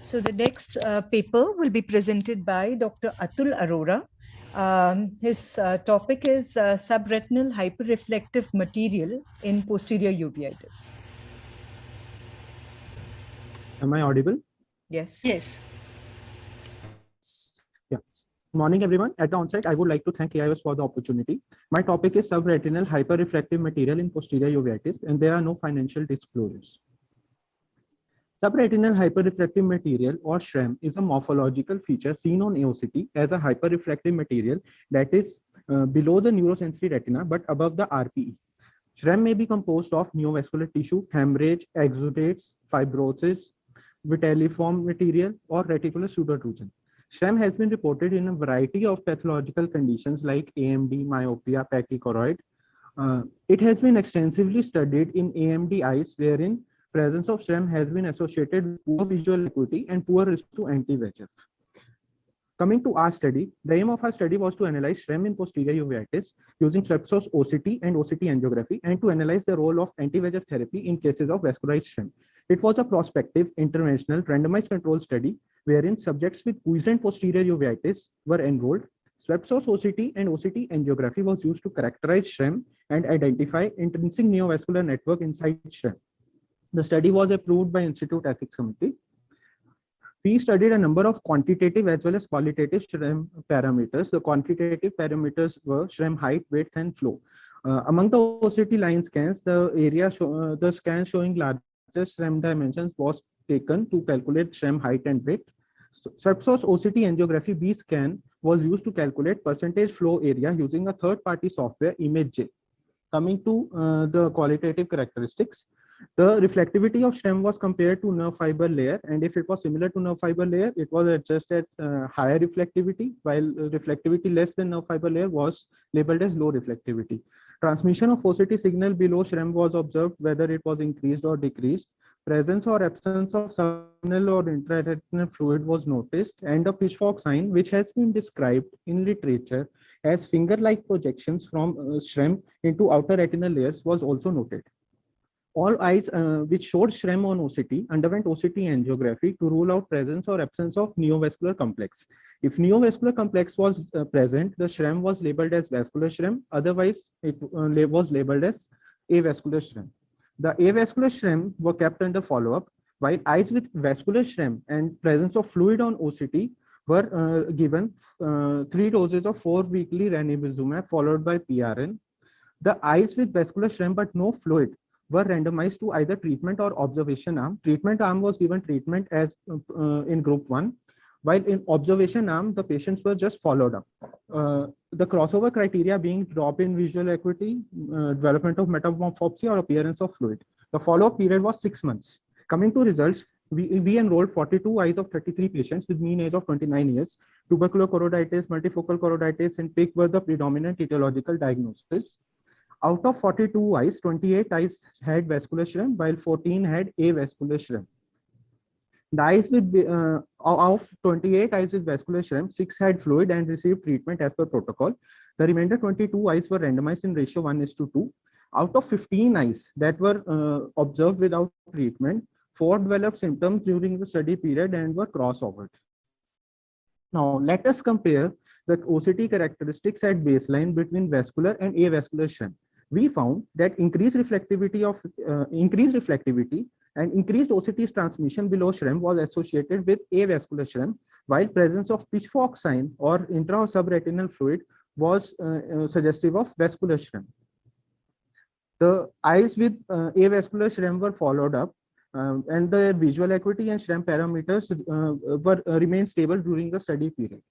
So the next paper will be presented by Dr. Atul Arora. His topic is subretinal hyperreflective material in posterior uveitis. Am I audible? Yes. Yes. Yeah. Morning, everyone. At the onset, I would like to thank AIOS for the opportunity. My topic is subretinal hyperreflective material in posterior uveitis, and there are no financial disclosures. Subretinal hyperreflective material, or SHREM, is a morphological feature seen on AOCT as a hyperreflective material that is below the neurosensory retina but above the RPE. SHREM may be composed of neovascular tissue, hemorrhage, exudates, fibrosis, vitelliform material, or reticular pseudotrusion. SHREM has been reported in a variety of pathological conditions like AMD, myopia, pachychoroid. It has been extensively studied in AMD eyes, wherein presence of SHREM has been associated with poor visual acuity and poor risk to anti-VEGF. Coming to our study, the aim of our study was to analyze SHREM in posterior uveitis using Swept-Source OCT and OCT angiography, and to analyze the role of anti-VEGF therapy in cases of vascularized SHREM. It was a prospective, interventional, randomized control study wherein subjects with quiescent posterior uveitis were enrolled. Swept-Source OCT and OCT angiography was used to characterize SHREM and identify intrinsic neovascular network inside SHREM. The study was approved by Institute Ethics Committee. We studied a number of quantitative as well as qualitative SHREM parameters. The quantitative parameters were SHREM height, width, and flow. Among the OCT line scans, the scan showing largest SHREM dimensions was taken to calculate SHREM height and width. Swept-Source OCT angiography B scan was used to calculate percentage flow area using a third-party software, ImageJ. Coming to the qualitative characteristics, the reflectivity of SHREM was compared to nerve fiber layer, and if it was similar to nerve fiber layer, it was adjusted higher reflectivity, while reflectivity less than nerve fiber layer was labeled as low reflectivity. Transmission of OCT signal below SHREM was observed, whether it was increased or decreased. Presence or absence of subretinal or intraretinal fluid was noticed, and a pitchfork sign, which has been described in literature as finger-like projections from SHREM into outer retinal layers, was also noted. All eyes which showed SHREM on OCT underwent OCT angiography to rule out presence or absence of neovascular complex. If neovascular complex was present, the SHREM was labeled as vascular SHREM. Otherwise, it was labeled as avascular SHREM. The avascular SHREM were kept under follow-up, while eyes with vascular SHREM and presence of fluid on OCT were given 3 doses of 4 weekly ranibizumab followed by PRN. The eyes with vascular SHREM but no fluid were randomized to either treatment or observation arm. Treatment arm was given treatment as in group 1, while in observation arm, the patients were just followed up. The crossover criteria being drop in visual acuity, development of metamorphopsia, or appearance of fluid. The follow-up period was 6 months. Coming to results, we enrolled 42 eyes of 33 patients with mean age of 29 years. Tubercular choroiditis, multifocal choroiditis, and PIC were the predominant etiological diagnosis. Out of 42 eyes, 28 eyes had vascular SHREM, while 14 had avascular SHREM. The eyes with of 28 eyes with vascular SHREM, 6 had fluid and received treatment as per protocol. The remainder 22 eyes were randomized in ratio 1:2. Out of 15 eyes that were observed without treatment, 4 developed symptoms during the study period and were crossovered. Now, let us compare the OCT characteristics at baseline between vascular and avascular SHREM. We found that increased reflectivity and increased OCT transmission below SHREM was associated with avascular SHREM, while presence of pitchfork sign or intra or subretinal fluid was suggestive of vascular SHREM. The eyes with avascular SHREM were followed up, and the visual acuity and SHREM parameters remained stable during the study period.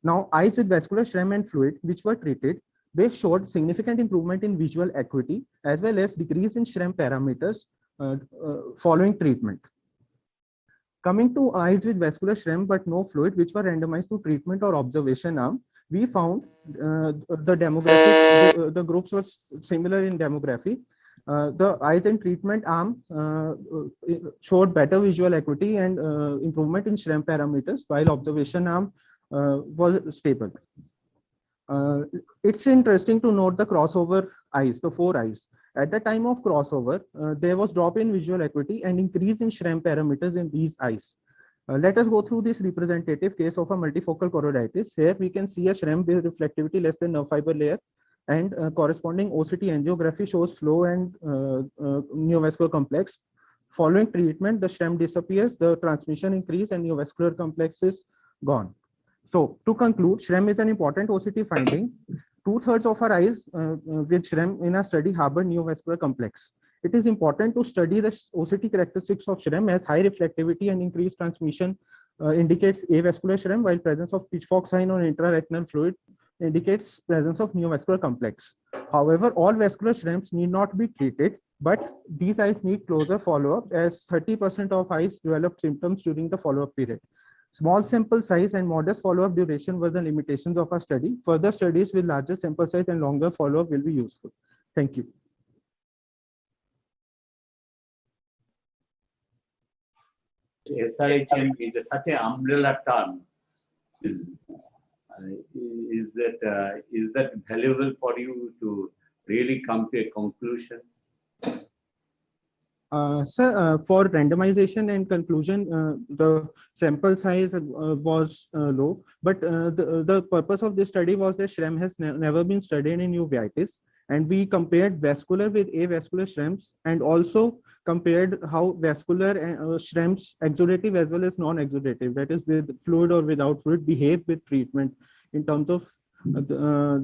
Now, eyes with vascular SHREM and fluid, which were treated, they showed significant improvement in visual acuity as well as decrease in SHREM parameters following treatment. Coming to eyes with vascular SHREM but no fluid, which were randomized to treatment or observation arm, we found the groups were similar in demography. The eyes in treatment arm showed better visual acuity and improvement in SHREM parameters, while observation arm was stable. It's interesting to note the crossover eyes, the 4 eyes. At the time of crossover, there was drop in visual acuity and increase in SHREM parameters in these eyes. Let us go through this representative case of a multifocal choroiditis. Here we can see a SREM with reflectivity less than nerve fiber layer, and corresponding OCT angiography shows flow and neovascular complex. Following treatment, the SREM disappears, the transmission increase, and neovascular complex is gone. So to conclude, SREM is an important OCT finding. 2/3 of our eyes with SREM in a study harbor neovascular complex. It is important to study the OCT characteristics of SREM, as high reflectivity and increased transmission indicates avascular SREM, while presence of pitchfork sign on intraretinal fluid indicates presence of neovascular complex. However, all vascular SREMs need not be treated, but these eyes need closer follow-up, as 30% of eyes develop symptoms during the follow-up period. Small sample size and modest follow-up duration were the limitations of our study. Further studies with larger sample size and longer follow-up will be useful. Thank you. SRHM is such an umbrella term. Is that valuable for you to really come to a conclusion? Sir, for randomization and conclusion, the sample size was low, but the purpose of this study was that SREM has never been studied in uveitis, and we compared vascular with avascular SREMs, and also compared how vascular SREMs, exudative as well as non-exudative, that is with fluid or without fluid, behave with treatment in terms of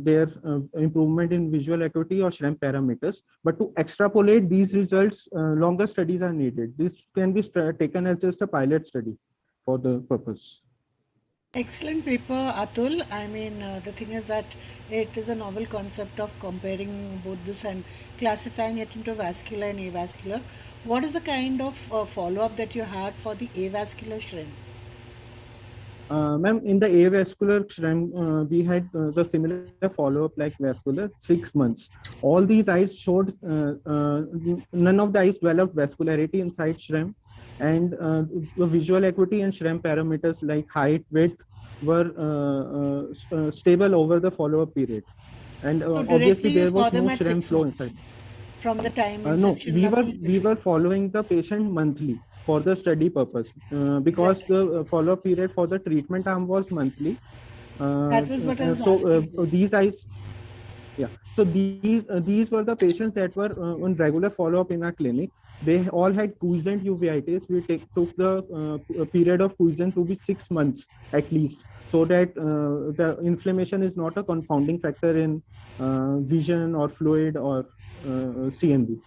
their improvement in visual acuity or SREM parameters. But to extrapolate these results, longer studies are needed. This can be taken as just a pilot study for the purpose. Excellent paper, Atul. I mean, the thing is that it is a novel concept of comparing both this and classifying it into vascular and avascular. What is the kind of follow-up that you had for the avascular SREM? Ma'am, in the avascular SREM, we had the similar follow-up like vascular, 6 months. All these eyes showed, none of the eyes developed vascularity inside SREM, and the visual acuity and SREM parameters like height, width were stable over the follow-up period. And So obviously directly you there saw was them no at SREM 6 flow months inside. from the time No, inception. we were following the patient monthly for the study purpose, because the follow-up period for the treatment arm was monthly. That was what I was So asking. these eyes, yeah. So these were the patients that were on regular follow-up in our clinic. They all had quiescent uveitis. We took the period of quiescent to be 6 months at least, so that the inflammation is not a confounding factor in vision or fluid or CNV.